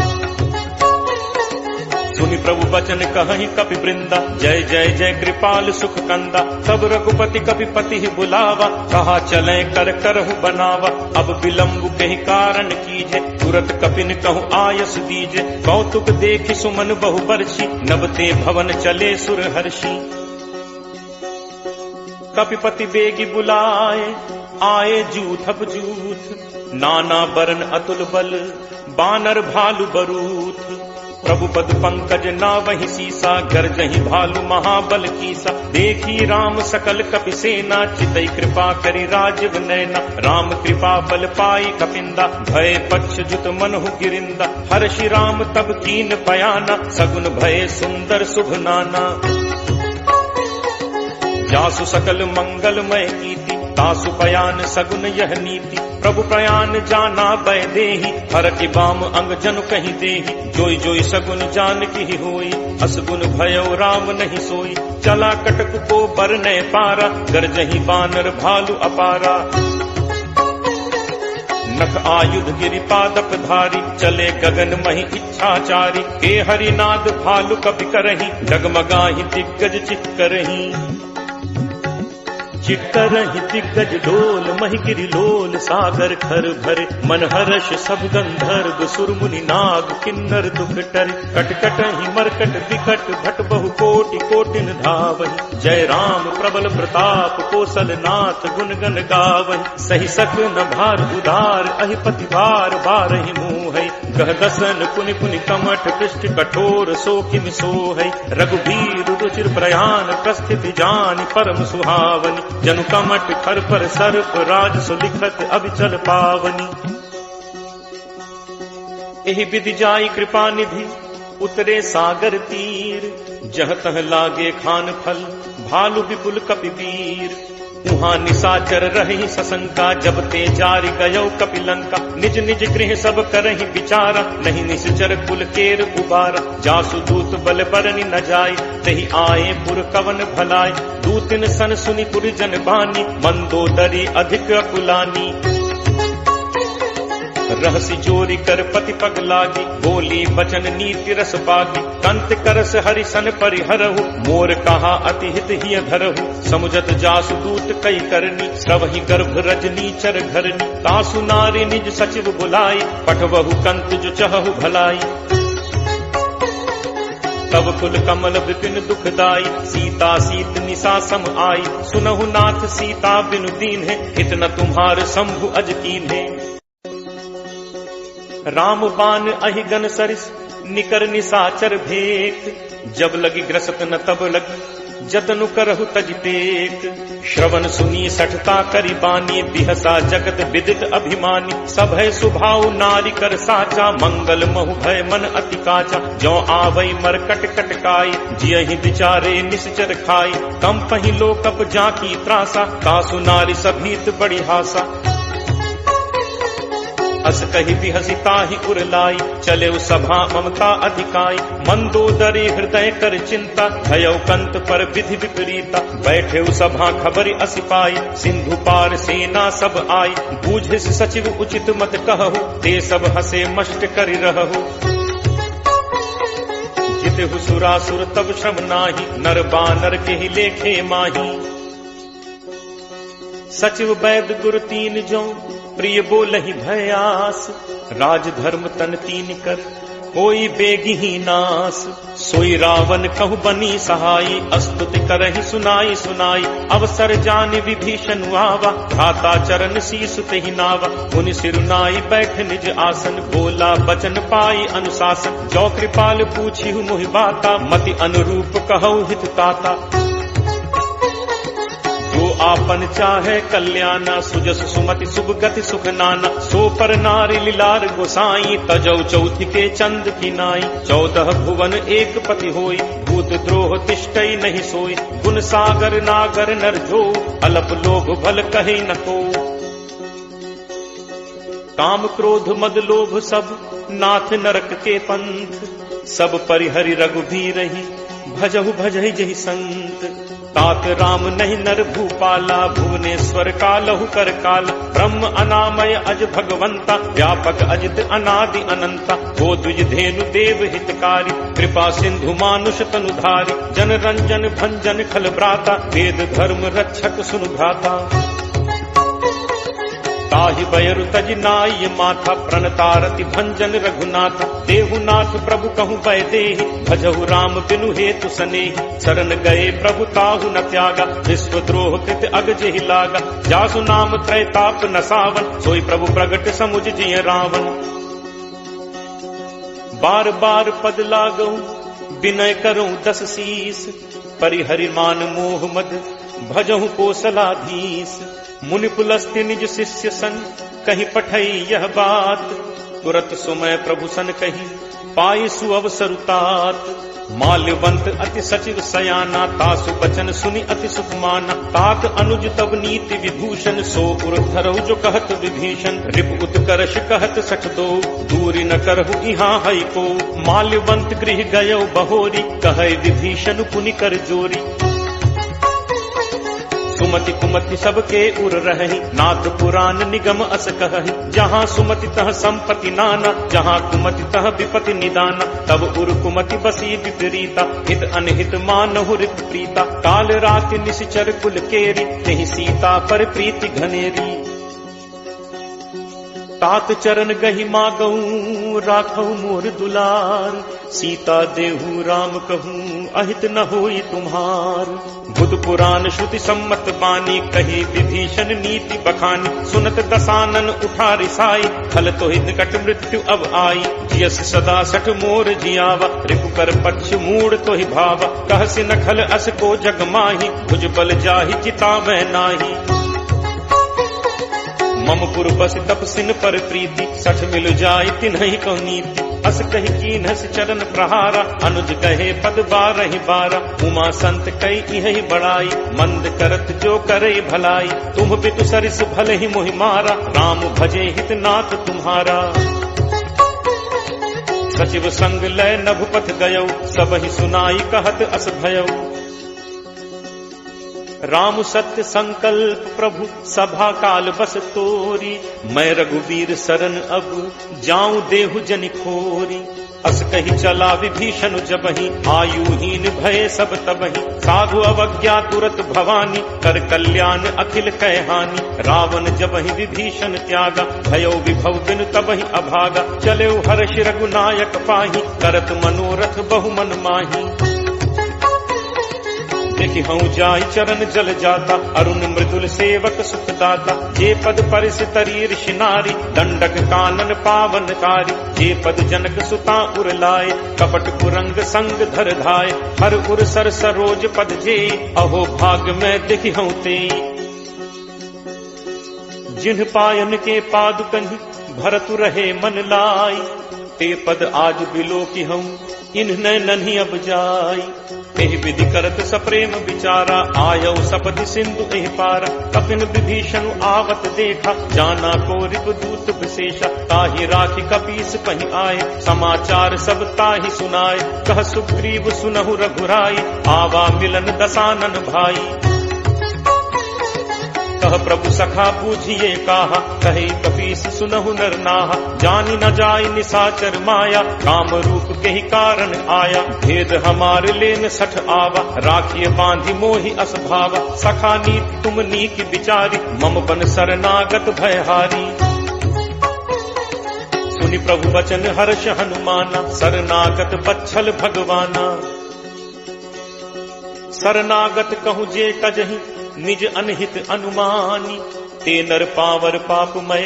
सुनि प्रभु बचन कहहि कपि वृंदा, जय जय जय कृपाल सुख कंदा। तब रघुपति कपिपति ही बुलावा, कहा चले कर करहु बनावा। अब विलंब कहि कारण कीजे, तुरत कपिन कहु आयस दीजे। कौतुक देखि सुमन बहु बरसी, नबते भवन चले सुर हर्षि। कपिपति बेगी बुलाए, आए जूथप जूथ। नाना बरन अतुल बल, बानर भालु बरूथ। प्रभु पद पंकज नावहि सीसा, गर्जहि भालु महाबल कीसा। देखी राम सकल कपि सेना, चितई कृपा करि राजीव नैना। राम कृपा बल पाई कपिंदा, भय पक्ष जुत मनहु गिरिंदा। हर्षि राम तब कीन पयाना, सगुन भय सुंदर शुभ नाना। जासु सकल मंगलमय कीति, तासु पयान सगुन यह नीति। प्रभु प्रयान जाना बै देहि, हर की बाम अंग जनु कहीं देहि। जोई जोई सगुन जान की होई, असगुन भयो राम नहीं सोई। चला कटक को बरने पारा, गरजहि बानर भालु अपारा। नख आयुध गिरि पादप धारी, चले गगन महि इच्छाचारी। हे हरिनाद भालु कपि करहि, डगमगाहि दिग्गज चित्करहि। चित्करहि दिग्गज डोल, महि गिरि लोल सागर खर भरे। मन हर्ष सब गंधर्व सुर मुनि नाग, किन्नर दुख टरे। कटकटहि मरकट विकट, भट बहु कोटि कोटिन धावहि। जय राम प्रबल प्रताप, कौशल नाथ गुण गण गावहि। सही सक न भार उदार, अहिपति भार बारहि मोहै। गह दसन पुनि पुनि कमठ, पृष्ठ कठोर सो किम सोहै। रघुबीर रुचिर प्रयाण, प्रस्थिति जानि परम सुहावनी। जनु कमठ खर पर सर्प, राज सुलिखत अभिचल पावनी। एहि विधि जाई कृपा निधि, उतरे सागर तीर। जह तह लागे खान फल, भालु विपुल कपि वीर। उहाँ निशाचर रहि सशंका, जब ते जारि गयो कपिलंका। निज निज गृह सब करहि विचारा, नहीं निश्चर कुल केर उबारा। जासु दूत बल बरनि न जाय, तहि आए पुर कवन भलाय। दूतिन सन सुनि पुरजन बानी, मंदोदरी अधिक अकुलानी। रहसि जोरी कर पति पग लागी, बोली बचन नीति रस बागी। कंत करस हरिसन परिहरहु, मोर कहा अति हित हिय धरहु। समुझत जासु दूत कई करनी, श्रवहि गर्भ रजनी चर घरनी। तासु नारी निज सचिव बुलाई, पठवहु कंत जो चहहु भलाई। तब कुल कमल विपिन दुखदाई, सीता सीत निशा सम आई, सुनहु नाथ सीता बिनु दीन है, इतना तुम्हार शंभु अज कीन है। राम बान अहिगन सरिस निकर निशाचर भेक, जब लगी ग्रसत न तब लगी जतनु करहु तज टेक। श्रवण सुनी सठता करी बानी, बिहसा जगत विदित अभिमानी, सब है सुभाव नारी कर साचा, मंगल महु भय मन अति काचा। जो आवई मरकट कटकाई, जियहि विचारे निश्चर खाई, कम पही लोकप जाकी त्रासा, कासु नारी सभीत बड़ी हासा। अस कही बिहसिता ही उरलाई, चले सभा ममता अधिकाई, मंदोदरी हृदय कर चिंता, भयउ कंत पर विधि विपरीता। बैठे सभा खबरी असिपाई, सिंधु पार सेना सब आई, बूझिस सचिव उचित मत कहु, ते सब हसे मष्ट करि रहु। जितहु सुरासुर तब श्रम नाही, नर बानर के ही लेखे माही। सचिव वैद गुरु तीन जो, प्रिय बोलहि भयास, राज धर्म तन तीन कर, कोई बेगी ही नास। सोई रावण कहु बनी सहाई, अस्तुति करहि सुनाई सुनाई, अवसर जान विभीषण आवा, भ्राता चरण शीस तेहि नावा। मुनि सिरुनाई बैठ निज आसन, बोला बचन पाई अनुशासन, जो कृपाल पूछिहु मोहि बाता, मति अनुरूप कहु हित ताता। जो आपन चाहे कल्याणा, सुजस सुमति शुभ गति सुख नाना, सो पर नारी लीलार गोसाई, तजौ चौथि के चंद की नाई। 14 भुवन एक पति होई, भूत द्रोह तिष्ठई नहीं सोई, गुण सागर नागर नर जो, अलप लोभ भल कहे न को। काम क्रोध मद लोभ सब, नाथ नरक के पंथ, सब परिहरि रघुबीर ही, भजहु भजहि जहि संत। तात राम नहीं नर भूपाला, भुवनेश्वर कालहु कर काला, ब्रह्म अनामय अज भगवंता, व्यापक अजित अनादि अनंता। गो द्विज धेनु देव हितकारी, कृपा सिंधु मानुष तनुधारी, जन रंजन भंजन खल भ्राता, वेद धर्म रक्षक सुनु भ्राता। ताहि बयरु तज नाय माथा, प्रणतारति भंजन रघुनाथा। देहुनाथ प्रभु कहूँ बय देहि, भजहु राम बिनु हेतु सनेहि। शरण गए प्रभु ताहु न त्यागा, विश्वद्रोह कृत अग जेहि लागा। जासु नाम त्रैताप न सावन, सोई प्रभु प्रगट समुझ जिय रावण। बार बार पद लागऊ, विनय करूं 10 शीस, परिहरि मान मोह मद, भजहु कोसलाधीश। मुनि पुलस्त्य निज शिष्य सन, कहीं पठई यह बात, तुरत सुमय प्रभु सन कही, पाई सुअवसर तात। माल्यवंत अति सचिव सयाना, तासु बचन सुनि अति सुख माना। तात अनुज तब नीति विभूषण, सो उर धरहु जो कहत विभीषण। रिप उत्कर्ष कहत सठ दो, दूरी न करहु इहाँ हई को। माल्यवंत गृह गयो बहोरी, कहै विभीषण पुनि कर जोरी। सुमति कुमति सबके उर रही, नाथ पुराण निगम अस कहहि। जहाँ सुमति तह संपत्ति नाना, जहाँ कुमति तह विपति निदाना। तब उर कुमति बसी विपरीता, हित अनहित मानहु रित प्रीता। काल राति निश्चर कुल केरी, तेहि सीता पर प्रीति घनेरी। तात चरण गहि मागऊ, राखऊ मोर दुलार। सीता देहु राम कहूँ, अहित न होई तुम्हार। बुध पुराण श्रुति सम्मत बानी, कही विभीषण नीति बखानी। सुनत दसानन उठा रिसाई, खल तो निकट मृत्यु अब आई। जियस सदा सठ मोर जियावा, रिपु कर पक्ष मूड तो ही भावा। कहसि न खल अस को जग माही, भुज बल जाहि चितावै नाही। मम पुर बस तपसिन पर प्रीति, सठ मिल जाय तिन्हि कौ नीति। अस कही कीन्हस चरण प्रहारा, अनुज कहे पद बारहि बारा। उमा संत कई इहि बड़ाई, मंद करत जो करे भलाई। तुम बितु सरिस भले ही मोहि मारा, राम भजे हित नाथ तुम्हारा। सचिव संग लय नभुपथ गयौ, सबहि सुनाई कहत अस भयौ। राम सत्य संकल्प प्रभु, सभा काल बस तोरी। मैं रघुबीर शरण अब, जाऊं देहु जनि खोरी। अस कही चला विभीषण जबहि, आयुहीन भय सब तबहि। साधु अवज्ञा तुरत भवानी, कर कल्याण अखिल कह हानि। रावण जबहि विभीषण त्यागा, भयो विभव बिनु तबहि अभागा। चले हर्ष रघुनायक पाहि, करत मनोरथ बहु मन माही। देखि हूँ जाय चरण जल जाता, अरुण मृदुल सेवक सुखदाता। जे पद परिस तरी ऋषि नारी, दंडक कानन पावनकारी। जे पद जनक सुता उर लाए, कपट कुरंग संग धर धाय। हर उर सर सरोज पद जे, अहो भाग में देखि हूँ ते। जिन्ह पायन के पादुकहि, भरतु रहे मन लाई। ते पद आज बिलो की हूँ, इन्ह नन्ही अब जाई। एहि विधि करत सप्रेम विचारा, आयौ सपदि सिंधु एहि पारा। कपिन विभीषण आवत देखा, जाना को रिपुदूत विशेषा। ताहि राखि कपीस पहि आए, समाचार सब ताहि सुनाए। कह सुग्रीव सुनहु रघुराई, आवा मिलन दसानन भाई। कह प्रभु सखा बूझिए काहा, कहे कपीस सुनहु नर नाहा। जानि न जाय निसाचर माया, काम रूप के ही कारण आया। भेद हमार लेन सठ आवा, राखिए बांधि मोहि असभावा। सखा नीत तुम नीक विचारी, मम बन शरणागत भयहारी। सुनि प्रभु वचन हर्ष हनुमाना, शरणागत बच्छल भगवाना। शरणागत कहूँ जे कजहि, निज अनहित अनुमानी। ते नर पावर पापमय,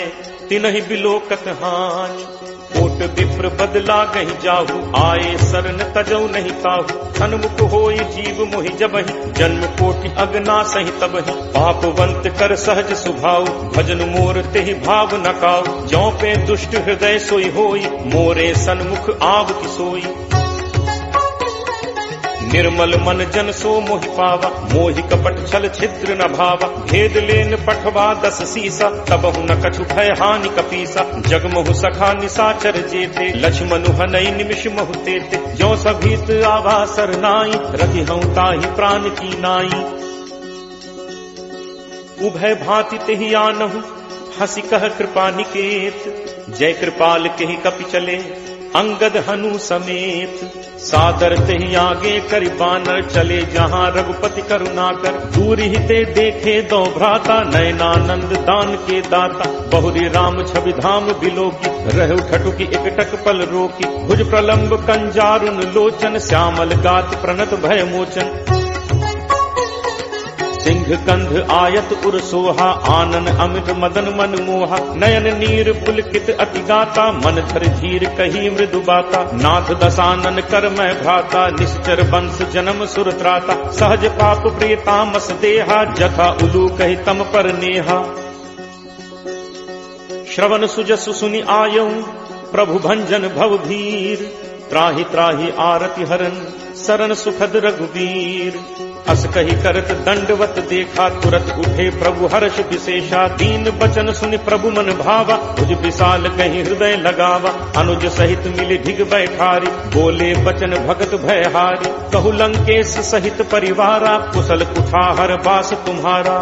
तिनहि बिलोकत हानि। कोट विप्र बदला गहि जाहु, आए शरण तजौ नहीं ताहु। सन्मुख होई जीव मोहि जबहि, जन्म कोटि अगना सहि तबहि। पापवंत कर सहज सुभाव, भजन मोर तेहि भाव न काऊ। जौ पे दुष्ट हृदय सोई होई, मोरे सन्मुख आव की सोई। निर्मल मन जन सो मोहि पावा, मोहि कपट छल छिद्र न भावा। भेद लेन पठवा 10 सीसा, तबहु न कछु भय हानि कपीसा। जगमहु सखा निसाचर जेते, लक्ष्मणु हनई निमिष महु तेते। ज्यों सभीत आवा सरनाई, रखि हूँ ताहि प्राण की नाई। उभय भांति तेहि आनहु, हंसी कह कृपा निकेत। जय कृपाल केहि कपि चले, अंगद हनु समेत। सादर तेहि आगे करि बानर, चले जहाँ रघुपति करुणाकर। दूर ही ते देखे दो भ्राता, नयनानंद दान के दाता। बहुरी राम छवि धाम बिलोकी, रहु ठठुकी एकटक पल रोकी। भुज प्रलंब कंजारुन लोचन, श्यामल गात प्रणत भय मोचन। सिंह कंध आयत उर सोहा, आनन अमित मदन मन मोहा। नयन नीर पुलकित अति गाता, मन धर धीर कही मृदु बाता। नाथ दसानन कर मैं भ्राता, निश्चर वंश जन्म सुर त्राता। सहज पाप प्रिय तामस देहा, जथा उलू कही तम पर नेहा। श्रवण सुजसु सुनि आयऊ, प्रभु भंजन भव भीर। त्राहि त्राहि आरति हरन, शरण सुखद रघुवीर। अस कही करत दंडवत देखा, तुरत उठे प्रभु हर्ष विशेषा। दीन बचन सुनि प्रभु मन भावा, भुज विशाल कहीं हृदय लगावा। अनुज सहित मिली ढिग बैठारी, बोले बचन भगत भयहारी। कहु लंकेश सहित परिवारा, कुशल कुठाहर बास तुम्हारा।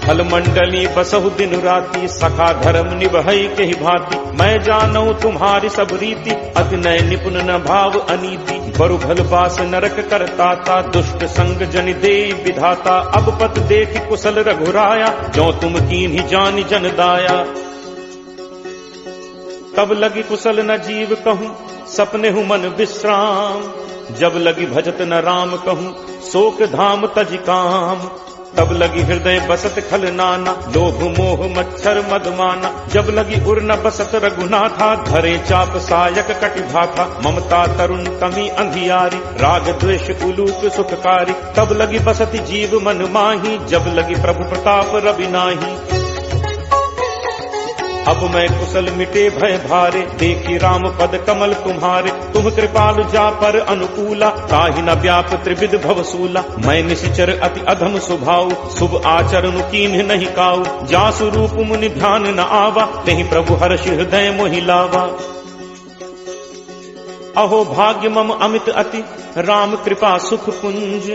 फल मंडली बसहु दिन राति, सखा धर्म निभई के ही भांति। मैं जानऊ तुम्हारी सब रीति, अति नय निपुण न भाव अनीति। बरु भल बास नरक करताता, दुष्ट संग जनि दे विधाता। अब पत देख कुशल रघुराया, जो तुम कीन्ही जानि जन दाया। तब लगी कुशल न जीव कहूँ, सपने हूँ मन विश्राम। जब लगी भजत न राम कहूँ, शोक धाम तज काम। तब लगी हृदय बसत खल नाना, लोभ मोह मच्छर मदमाना। जब लगी उर न बसत रघुनाथा, धरे चाप सायक कटि भाखा। ममता तरुण कमी अंधियारी, राग द्वेष उलूक सुखकारी। तब लगी बसत जीव मन माही, जब लगी प्रभु प्रताप रवि नाही। अब मैं कुशल मिटे भय भारे, देखी राम पद कमल तुम्हारे। तुम कृपालु जा पर अनुकूला, ताहि न व्याप त्रिविध भवसूला। मैं निशिचर अति अधम स्वभाव, शुभ आचरण कीन्ह नहीं काऊ। जासु रूप मुनि ध्यान न आवा, नहीं प्रभु हर्ष हृदय मोहि लावा। अहो भाग्य मम अमित अति राम कृपा सुख पुंज।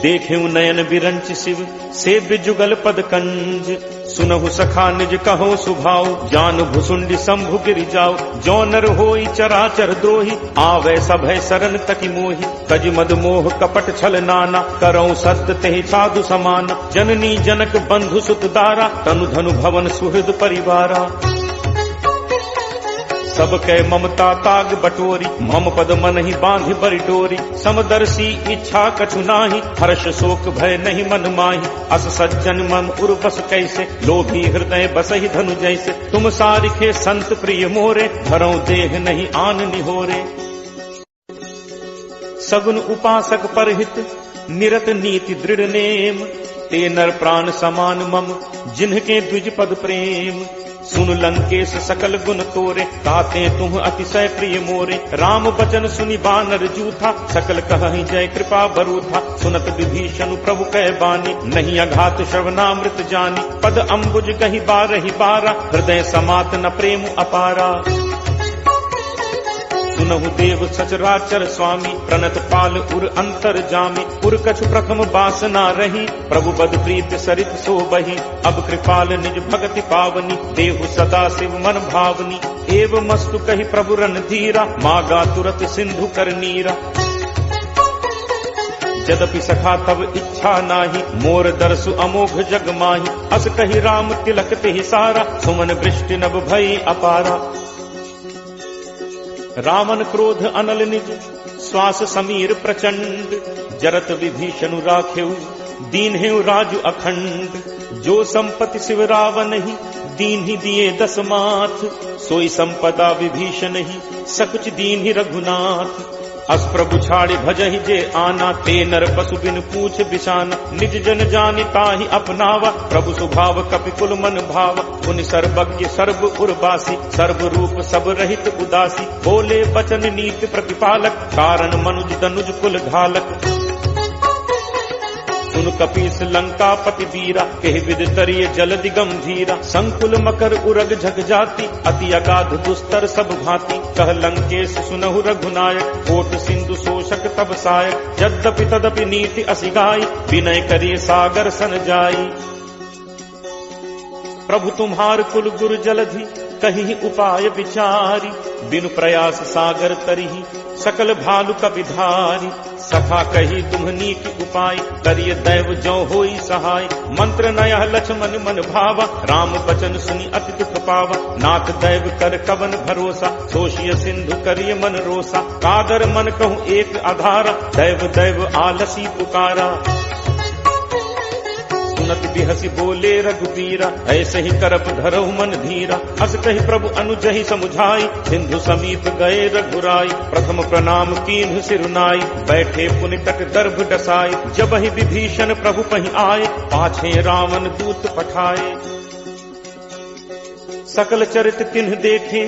देखेऊ नयन बिरंच शिव सेव्य जुगल पद कंज। सुनहु सखा निज कहो सुभाव जान भुसुंडी शंभु गिरि जाओ। जो नर होई चराचर द्रोही आवे सभय सरन तकी मोही। कज मद मोह कपट छल नाना करऊं सत्य तेहि साधु समान। जननी जनक बंधु सुत दारा तनु धनु भवन सुहृद परिवारा। सबके ममता ताग बटोरी मम पद मन ही बांध बरि डोरी। समदर्शी इच्छा कछु नाही हर्ष शोक भय नहीं मन माही। अस सज्जन मम उर बस कैसे लोभी हृदय बसहि धनु जैसे। तुम सारिखे संत प्रिय मोरे धरौ देह नहीं आन निहोरे। सगुन उपासक परहित निरत नीति दृढ़ नेम। ते नर प्राण समान मम जिन्हके द्विज पद प्रेम। सुन लंकेश सकल गुण तोरे ताते तुम अतिशय प्रिय मोरे। राम बचन सुनि बानर जूथा सकल कहहि जय कृपा बरूथा। सुनत विभीषण प्रभु कह बानी नहीं अघात श्रवणामृत जानी। पद अम्बुज कहि बारहि बारा हृदय समात न प्रेम अपारा। सुनहु देव सचराचर स्वामी प्रणत पाल उर अंतर जामी। उर कछु प्रथम बासना रही प्रभु बद प्रीत सरित सो बही। अब कृपाल निज भगति पावनी देहु सदा शिव मन भावनी। एव मस्तु कहि प्रभु रन धीरा मागा तुरत सिंधु कर नीरा। यद्यपि सखा तब इच्छा नाही मोर दर्शु अमोघ जग माही। अस कहि राम तिलक तेहि सारा सुमन वृष्टि नभ भई अपारा। रावण क्रोध अनल निज श्वास समीर प्रचंड। जरत विभीषण राखेऊ दीन हेउ राजु अखंड। जो संपत्ति शिव रावण ही दीन ही दिए दस माथ। सोई संपदा विभीषण ही सकुच दीन ही रघुनाथ। अस प्रभु छाड़ी भजहि जे आना ते नर पशु बिन पूछ बिसाना। निज जन जानि ताहि अपनावा प्रभु स्वभाव कपि कुल मन भावा। पुनि सर्वज्ञ सर्व उर्वासी सर्व रूप सब रहित उदासी। बोले वचन नीति प्रतिपालक कारण मनुज तनुज कुल घालक। सुन कपीस लंकापति वीरा कहि विद तरिय जलदि गंभीरा। संकुल मकर उरग झग जाति अति अगाध दुस्तर सब भांति। कह लंकेश सुनहु रघुनायक कोट सिंधु शोषक तब सायक। यद्यपि तदपि नीति असिगाई विनय करिय सागर सन जाई। प्रभु तुम्हार कुल गुरु जलधि कहि उपाय विचारी। बिनु प्रयास सागर तरिहि सकल भालु कपिधारी। सखा कही तुम्हनी की उपाय करिय दैव जो होई सहाय। मंत्र नया लक्ष्मण मन भावा राम बचन सुनि अति दुख पावा। नाथ दैव कर कवन भरोसा सोशिय सिंधु करिय मन रोसा। कादर मन कहूँ एक आधारा दैव दैव आलसी पुकारा। सुनत बिहसी बोले रघुबीरा ऐसे ही करप धरहु मन धीरा। अस कहि प्रभु अनुजहि समुझाई सिंधु समीप गए रघुराई। प्रथम प्रणाम कीन्हु सिरुनाई बैठे पुनि तट दर्भ डसाई। जब ही विभीषण प्रभु पहि आए पाछे रावण दूत पठाए। सकल चरित तिन्ह देखे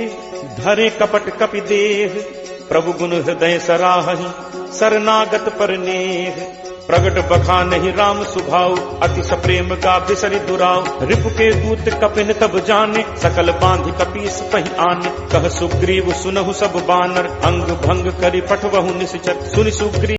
धरे कपट कपि देह। प्रभु गुण हृदय सराहि शरणागत पर नेह। प्रगट बखा नहीं राम सुभाव अति सप्रेम का बिसरि दुराव। रिपु के दूत कपिन तब जाने सकल बांधि कपीस पहि आने। कह सुग्रीव सुनहु सब बानर अंग भंग करि पठवहु निश्चर। सुनि सुग्रीव